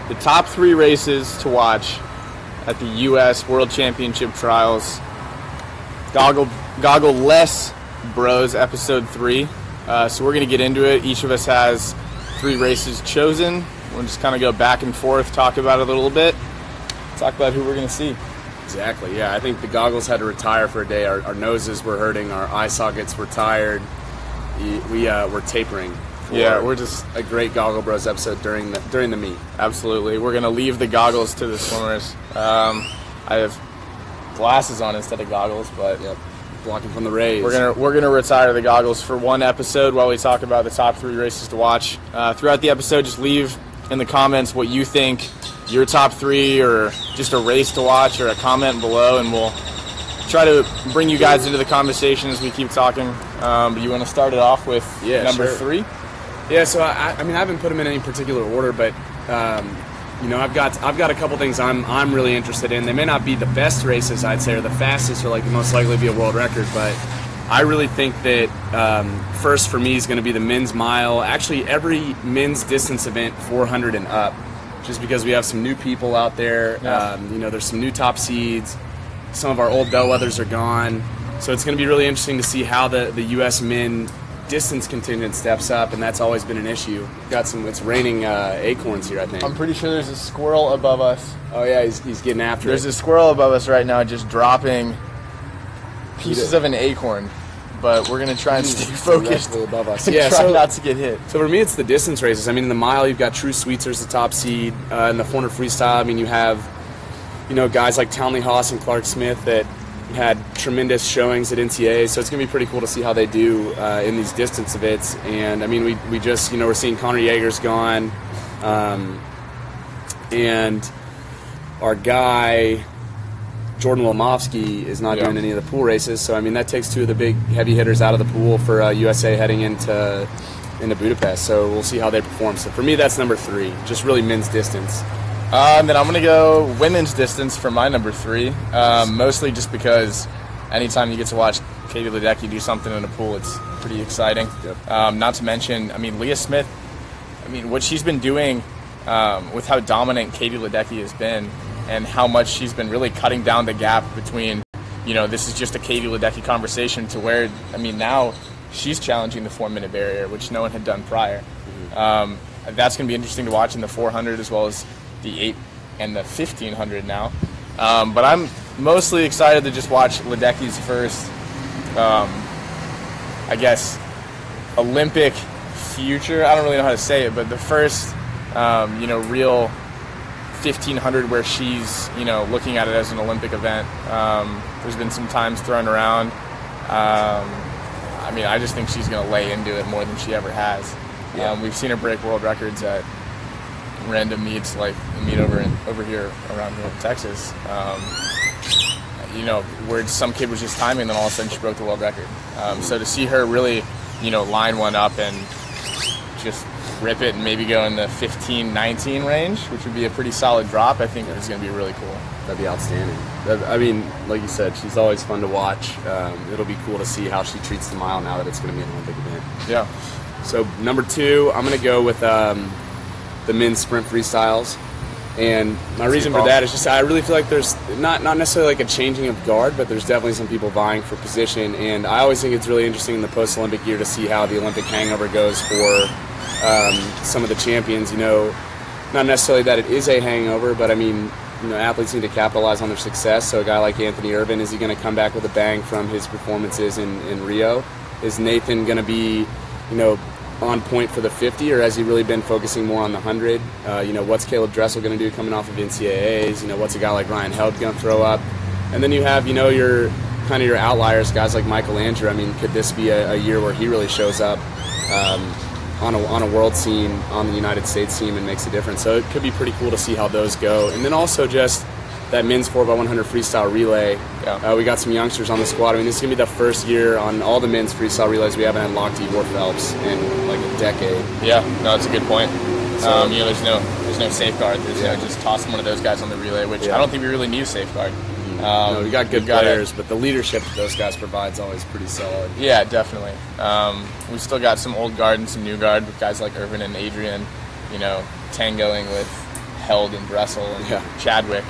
the top 3 races to watch at the U.S. World Championship Trials. Goggle Less Bros, episode 3. So we're going to get into it. Each of us has 3 races chosen. We'll just kind of go back and forth, talk about it a little bit, talk about who we're going to see. Exactly, yeah. I think the goggles had to retire for a day. Our noses were hurting. Our eye sockets were tired. We were tapering. Yeah, we're just a great Goggle Bros episode during the meet. Absolutely. We're going to leave the goggles to the swimmers. I have glasses on instead of goggles, but yep, blocking from the rays. We're gonna retire the goggles for one episode while we talk about the top 3 races to watch. Throughout the episode, just leave in the comments what you think your top 3, or just a race to watch, or a comment below, and we'll try to bring you guys into the conversation as we keep talking. But you want to start it off with number 3? Yeah. So I mean, I haven't put them in any particular order, but I've got a couple things I'm really interested in. They may not be the best races, I'd say, or the fastest, or like the most likely to be a world record, but I really think that first for me is going to be the men's mile. Actually, every men's distance event, 400 and up, just because we have some new people out there. Yeah. There's some new top seeds. Some of our old bellwethers are gone, so it's going to be really interesting to see how the U.S. men distance contingent steps up, and that's always been an issue. It's raining acorns here, I think. I'm pretty sure there's a squirrel above us. Oh yeah, he's getting after There's it. a squirrel above us right now, just dropping pieces of an acorn. But we're gonna try and stay focused above us. and try not to get hit. So for me, it's the distance races. I mean, in the mile, you've got True Sweetser's the top seed. In the 400 freestyle, I mean, you have guys like Townley Haas and Clark Smith that had tremendous showings at NCAA, so it's going to be pretty cool to see how they do in these distance events. And I mean, we just, we're seeing Connor Yeager's gone, and our guy Jordan Lomovsky is not doing any of the pool races. So I mean, that takes 2 of the big heavy hitters out of the pool for USA heading into Budapest. So we'll see how they perform. So for me, that's number 3, just really men's distance. And then I'm going to go women's distance for my number 3, mostly just because anytime you get to watch Katie Ledecky do something in a pool, it's pretty exciting. Yep. Not to mention, I mean, Leah Smith, what she's been doing with how dominant Katie Ledecky has been, and how much she's been really cutting down the gap between, this is just a Katie Ledecky conversation, to where, now she's challenging the 4-minute barrier, which no one had done prior. Mm-hmm. That's going to be interesting to watch in the 400 as well as the 8 and the 1500 now. But I'm mostly excited to just watch Ledecky's first, Olympic future. I don't really know how to say it, but the first, real 1500 where she's, looking at it as an Olympic event. There's been some times thrown around. I just think she's going to lay into it more than she ever has. Yeah. We've seen her break world records at random meets, like the meet over here around here in Texas, where some kid was just timing, and then all of a sudden she broke the world record. So to see her really, line one up and just rip it and maybe go in the 15-19 range, which would be a pretty solid drop, I think is going to be really cool. That'd be outstanding. Like you said, she's always fun to watch. It'll be cool to see how she treats the mile now that it's going to be an Olympic event. Yeah. So number 2, I'm going to go with the men's sprint freestyles, and my reason for that is just I really feel like there's not necessarily like a changing of guard, but there's definitely some people vying for position, and I always think it's really interesting in the post-Olympic year to see how the Olympic hangover goes for some of the champions. Not necessarily that it is a hangover, but athletes need to capitalize on their success. So a guy like Anthony Irvin, is he going to come back with a bang from his performances in Rio? Is Nathan going to be on point for the 50, or has he really been focusing more on the 100? What's Caleb Dressel going to do coming off of NCAAs? What's a guy like Ryan Held going to throw up? And then you have, your kind of your outliers, guys like Michael Andrew. Could this be a year where he really shows up on a world scene, on the United States team, and makes a difference? So it could be pretty cool to see how those go. And then also just that men's 4x100 freestyle relay. Yeah. We got some youngsters on the squad. This is going to be the first year on all the men's freestyle relays we haven't had Lochte or Phelps in like a decade. Yeah, no, that's a good point. So, there's no safeguard. There's just tossing one of those guys on the relay, which I don't think we really need a safeguard. We got good players, but the leadership that those guys provide is always pretty solid. Yeah, definitely. We've still got some old guard and some new guard with guys like Irvin and Adrian, tangoing with held in Dressel and Chadwick.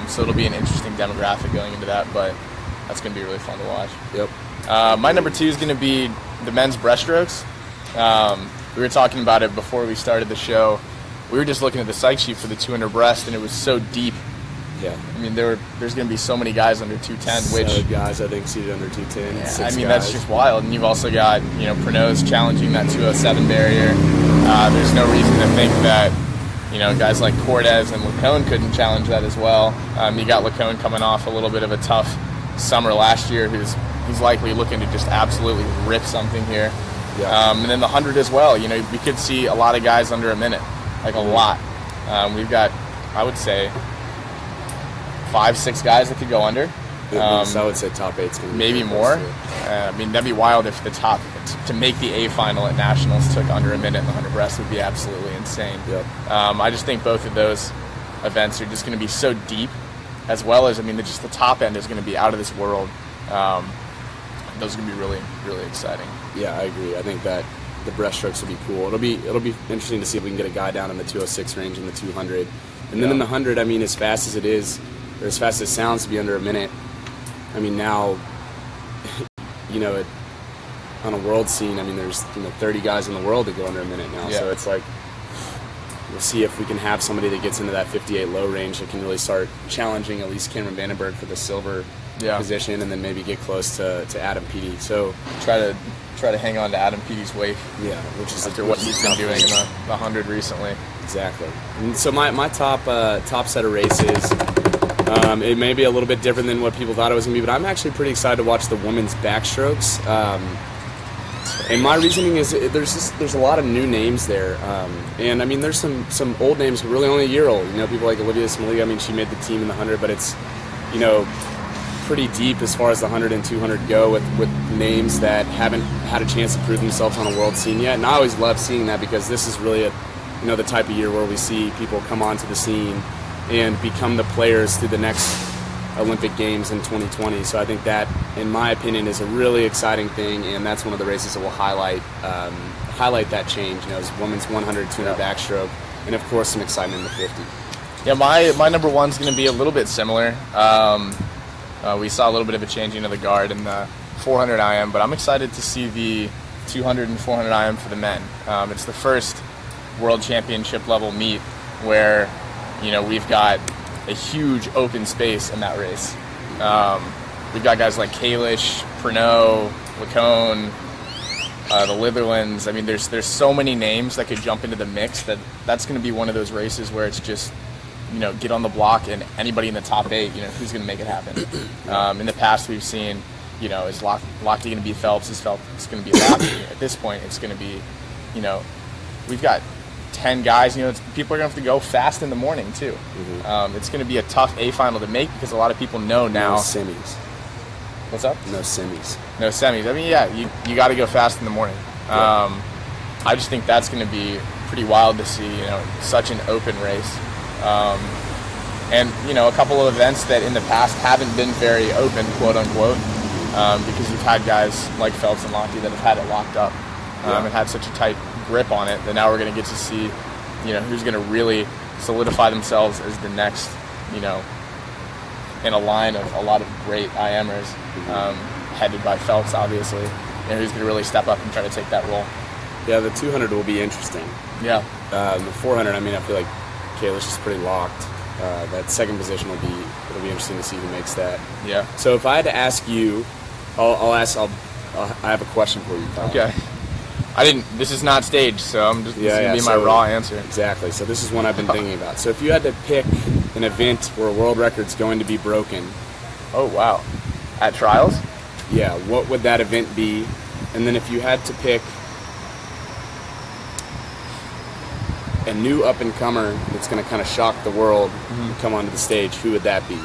So it'll be an interesting demographic going into that, but that's going to be really fun to watch. Yep. My number 2 is going to be the men's breaststrokes. We were talking about it before we started the show. We were just looking at the psych sheet for the 200 breast, and it was so deep. Yeah. I mean, there's going to be so many guys under 210, which 7 guys I think seated under 210. Yeah, 6 I mean, guys. that's just wild. And you've also got, Pernod's challenging that 207 barrier. There's no reason to think that, guys like Cortez and Lacone couldn't challenge that as well. You got Lacone coming off a little bit of a tough summer last year, he's likely looking to just absolutely rip something here. Yeah. And then the 100 as well. We could see a lot of guys under a minute, like a lot. We've got, I would say, 5-6 guys that could go under. I would say top 8's going to be maybe more. I mean, that'd be wild if the top to make the A final at nationals took under a minute in the 100 breast would be absolutely insane. Yep. I just think both of those events are just going to be so deep, as well as just the top end is going to be out of this world. Those are going to be really, really exciting. Yeah, I agree. I think that the breaststrokes will be cool. It'll be interesting to see if we can get a guy down in the 206 range in the 200, and then in the 100. I mean, as fast as it is, or as fast as it sounds to be under a minute. I mean, now, on a world scene, I mean, there's 30 guys in the world that go under a minute now. Yeah. So it's like, we'll see if we can have somebody that gets into that 58 low range that can really start challenging at least Cameron Vandenberg for the silver position, and then maybe get close to Adam Peaty. So try to hang on to Adam Peaty's wake. Yeah, which is after what he's been doing in the 100 recently. Exactly. And so my top set of races. It may be a little bit different than what people thought it was going to be, but I'm actually pretty excited to watch the women's backstrokes. And my reasoning is there's a lot of new names there, and I mean there's some old names, but really only a year old. People like Olivia Smolik. I mean, she made the team in the 100, but it's pretty deep as far as the 100 and 200 go with names that haven't had a chance to prove themselves on a world scene yet. And I always love seeing that because this is really the type of year where we see people come onto the scene and become the players through the next Olympic Games in 2020. So I think that, in my opinion, is a really exciting thing, and that's one of the races that will highlight that change. As women's 100, 200 backstroke, and of course some excitement in the 50. Yeah, my number 1's going to be a little bit similar. We saw a little bit of a changing of the guard in the 400 IM, but I'm excited to see the 200 and 400 IM for the men. It's the first World Championship level meet where we've got a huge open space in that race. We've got guys like Kalish, Pernod, Lacone, the Litherlands. I mean, there's so many names that could jump into the mix that's going to be one of those races where it's just, get on the block and anybody in the top 8, who's going to make it happen. In the past, we've seen, is Lochte going to be Phelps? Is Phelps going to be Lochte? At this point, it's going to be, we've got 10 guys. People are going to have to go fast in the morning too. Mm-hmm. It's going to be a tough A final to make because a lot of people know now. No semis. What's up? No semis. No semis. I mean, yeah, you got to go fast in the morning. Yeah. I just think that's going to be pretty wild to see. Such an open race, and a couple of events that in the past haven't been very open, quote unquote, because you've had guys like Phelps and Lochte that have had it locked up and had such a tight grip on it that now we're going to get to see, who's going to really solidify themselves as the next, in a line of a lot of great IMers, headed by Phelps, obviously, who's going to really step up and try to take that role. Yeah, the 200 will be interesting. Yeah. The 400, I mean, I feel like Kalish is pretty locked. That second position it'll be interesting to see who makes that. Yeah. So if I had to ask you, I have a question for you, Kyle. Okay. This is not staged, so this is going to be my raw answer. Exactly. So this is one I've been thinking about. So if you had to pick an event where a world record's going to be broken. Oh, wow. At trials? Yeah, what would that event be? And then if you had to pick a new up-and-comer that's going to kind of shock the world and come onto the stage, who would that be?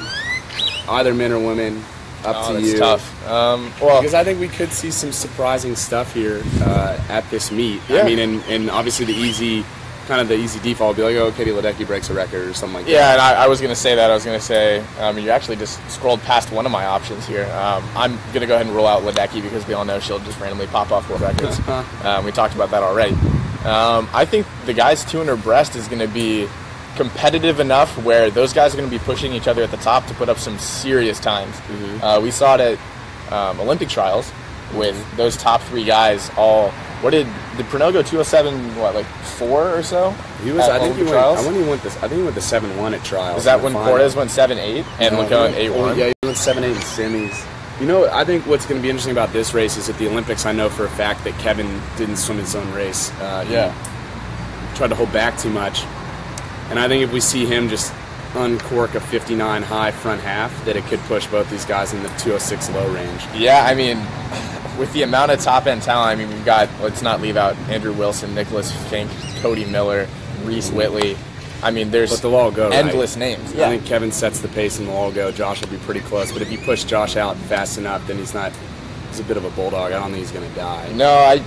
Either men or women? Up to you. That's tough. Because I think we could see some surprising stuff here at this meet. Yeah. I mean, and obviously the easy default would be like, oh, Katie Ledecky breaks a record or something like that. Yeah, and I was going to say that. I was going to say, you actually just scrolled past one of my options here. I'm going to go ahead and rule out Ledecky because we all know she'll just randomly pop off world records. We talked about that already. I think the guys 200 breast is going to be competitive enough where those guys are going to be pushing each other at the top to put up some serious times. We saw it at Olympic trials with those top 3 guys all. What did Pernod go 207? What, like 4 or so? He was. I think he went the 7-1 at trials. Is that when Cortez went 7-8 and Lecco went 8-1? Yeah, he went 7-8 in semis. You know, I think what's going to be interesting about this race is at the Olympics, I know for a fact that Kevin didn't swim his own race. He tried to hold back too much. And I think if we see him just uncork a 59 high front half, that it could push both these guys in the 206 low range. Yeah, I mean, with the amount of top-end talent, I mean, we've got, let's not leave out Andrew Wilson, Nicholas Fink, Cody Miller, Reese Whitley. I mean, there's they'll all go, endless names. Yeah. I think Kevin sets the pace and they'll all go. Josh will be pretty close. But if you push Josh out fast enough, then he's a bit of a bulldog. I don't think he's going to die. No,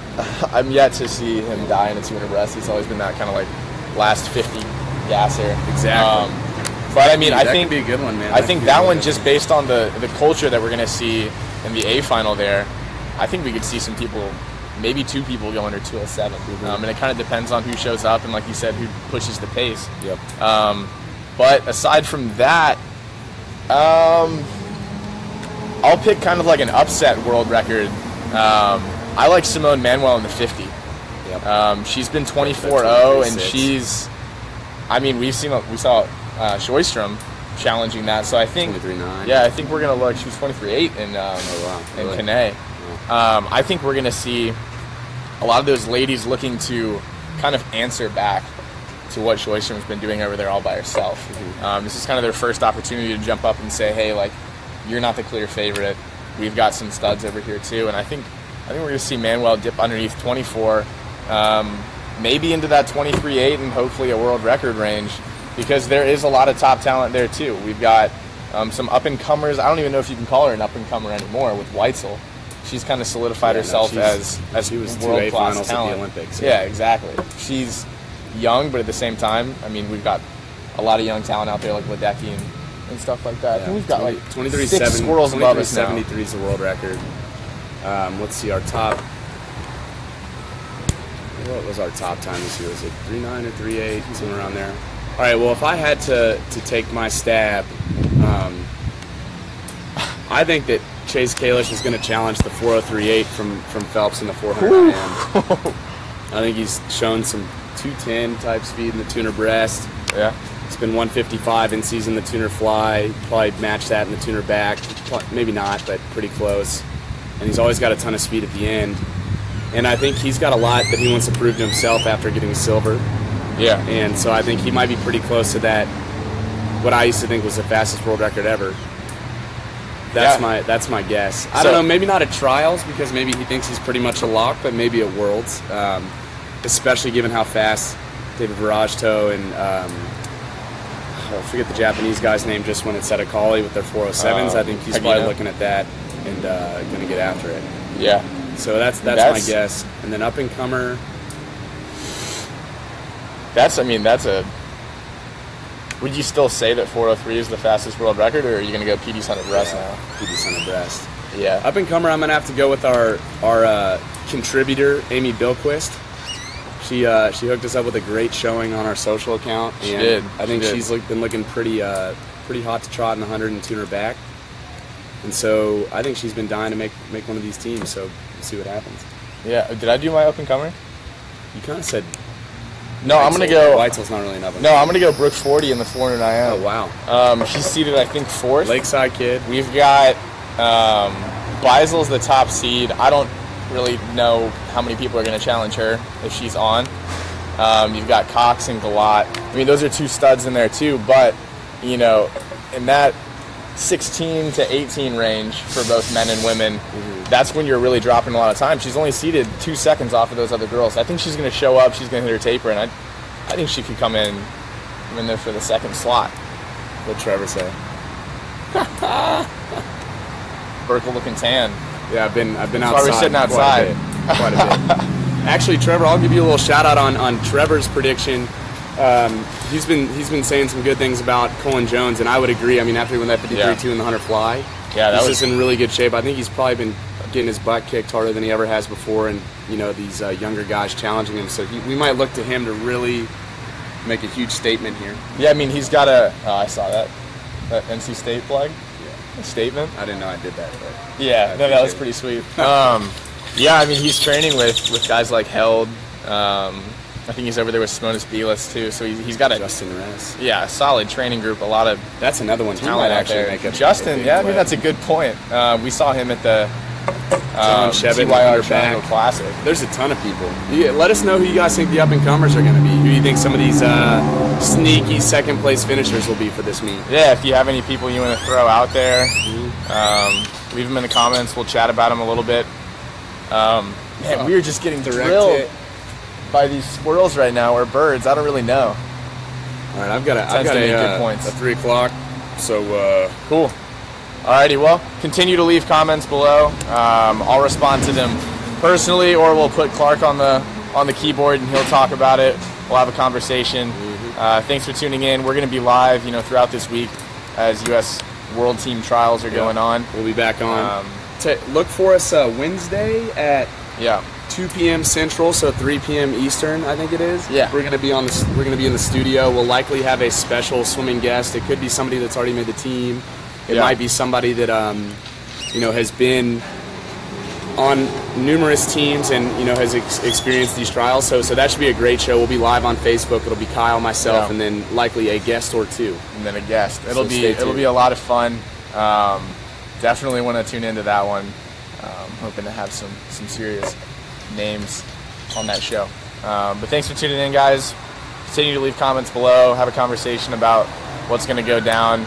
I'm yet to see him die in a 200 breast. He's always been that kind of like last 50 gasser. Exactly. But I mean, I that think could be a good one, man. I think that one, just based on the culture that we're going to see in the A final there, I think we could see some people, maybe 2 people go under 207. And it kind of depends on who shows up and, like you said, who pushes the pace. Yep. But aside from that, I'll pick kind of like an upset world record. I like Simone Manuel in the 50. Yep. She's been 24-0, and she's, I mean, we saw Sjöström challenging that, so I think 23-9. Yeah, I think we're gonna look. She was 23-8 in Cannae. I think we're gonna see a lot of those ladies looking to kind of answer back to what Sjöström's been doing over there all by herself. This is kind of their first opportunity to jump up and say, hey, like, you're not the clear favorite. We've got some studs over here too, and I think we're gonna see Manuel dip underneath 24, maybe into that 23-8 and hopefully a world record range, because there is a lot of top talent there too. We've got some up-and-comers. I don't even know if you can call her an up-and-comer anymore with Weitzel. She's kind of solidified herself as she was world-class talent at the Olympics. Yeah, exactly. She's young, but at the same time, I mean, we've got a lot of young talent out there like Ledecky and stuff like that. Yeah, and we've got like 23-7, squirrels above us now. 23-73 is the world record. Let's see, our top. What was our top time this year? Was it 3.9 or 3.8, somewhere around there? All right. Well, if I had to take my stab, I think that Chase Kalish is going to challenge the 4.038 from Phelps in the 400 IM. I think he's shown some 210 type speed in the tuner breast. Yeah. It's been 155 in season the tuner fly. Probably match that in the tuner back. Maybe not, but pretty close. And he's always got a ton of speed at the end. And I think he's got a lot that he wants to prove to himself after getting silver. Yeah. And so I think he might be pretty close to that, what I used to think was the fastest world record ever. That's my guess. I don't know, maybe not at trials, because maybe he thinks he's pretty much a lock, but maybe at Worlds, especially given how fast David Virajto and I forget the Japanese guy's name just when it's at a collie with their 407s. I think he's probably looking at that and going to get after it. Yeah. So that's my guess. And then up and comer. Would you still say that 403 is the fastest world record, or are you going to go PD's 100 breast now? PD's 100 breast. Yeah. Up and comer, I'm going to have to go with our contributor, Amy Bilquist. She hooked us up with a great showing on our social account. She did. I think she's been looking pretty hot to trot in the 100 and tuner back. And so I think she's been dying to make one of these teams. So we'll see what happens. Yeah. Did I do my up and comer? You kind of said. No, I'm gonna go. Weitzel's not really an up and No, I'm gonna go Brooke 40 in the 400 IM. Oh wow. She's seated, I think, 4th. Lakeside kid. We've got Beisel's the top seed. I don't really know how many people are going to challenge her if she's on. You've got Cox and Galat. I mean, those are 2 studs in there too, but, you know, in that 16 to 18 range for both men and women, that's when you're really dropping a lot of time. She's only seated 2 seconds off of those other girls. I think she's going to show up. She's going to hit her taper, and I think she could come in there for the second slot. What'd Trevor say? Burkle looking tan. Yeah, I've been outside. That's why we're sitting outside. Quite a bit. Actually, Trevor, I'll give you a little shout out on Trevor's prediction. He's been saying some good things about Colin Jones, and I would agree. I mean, after he won that 53-2 in the 100 fly, he's just in really good shape. I think he's probably been getting his butt kicked harder than he ever has before, and you know, these younger guys challenging him. So we might look to him to really make a huge statement here. Yeah, I mean, he's got a. Oh, I saw that NC State flag. Yeah. A statement. I didn't know I did that. But yeah, that was pretty sweet. Yeah, I mean, he's training with guys like Held. I think he's over there with Simonis Bilas too. So he's got a Justin Rez. Yeah, a solid training group. A lot of that's another one. Talent out there. Justin, yeah, I mean that's a good point. We saw him at the TYR Triangle Classic. There's a ton of people. Yeah, let us know who you guys think the up-and-comers are going to be. Who do you think some of these sneaky second-place finishers will be for this meet? Yeah, if you have any people you want to throw out there, leave them in the comments. We'll chat about them a little bit. Man, we are just getting drilled by these squirrels right now, or birds. I don't really know. All right, I've got good points. A 3 o'clock, so cool. Alrighty, well, continue to leave comments below. I'll respond to them personally, or we'll put Clark on the keyboard and he'll talk about it. We'll have a conversation. Thanks for tuning in. We're going to be live, throughout this week as U.S. World Team Trials are going on. We'll be back on. Look for us Wednesday at 2 p.m. Central, so 3 p.m. Eastern, I think it is. Yeah, we're going to be in the studio. We'll likely have a special swimming guest. It could be somebody that's already made the team. It might be somebody that has been on numerous teams and has experienced these trials. So that should be a great show. We'll be live on Facebook. It'll be Kyle, myself, and then likely a guest or two. And then a guest. It'll be a lot of fun. Definitely want to tune into that one. Hoping to have some serious names on that show. But thanks for tuning in, guys. Continue to leave comments below. Have a conversation about what's going to go down.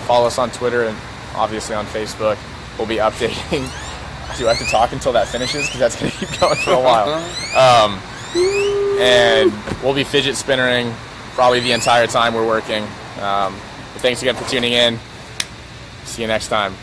Follow us on Twitter and obviously on Facebook. We'll be updating. Do I have to talk until that finishes? Because that's going to keep going for a while. And we'll be fidget spinnering probably the entire time we're working. But thanks again for tuning in. See you next time.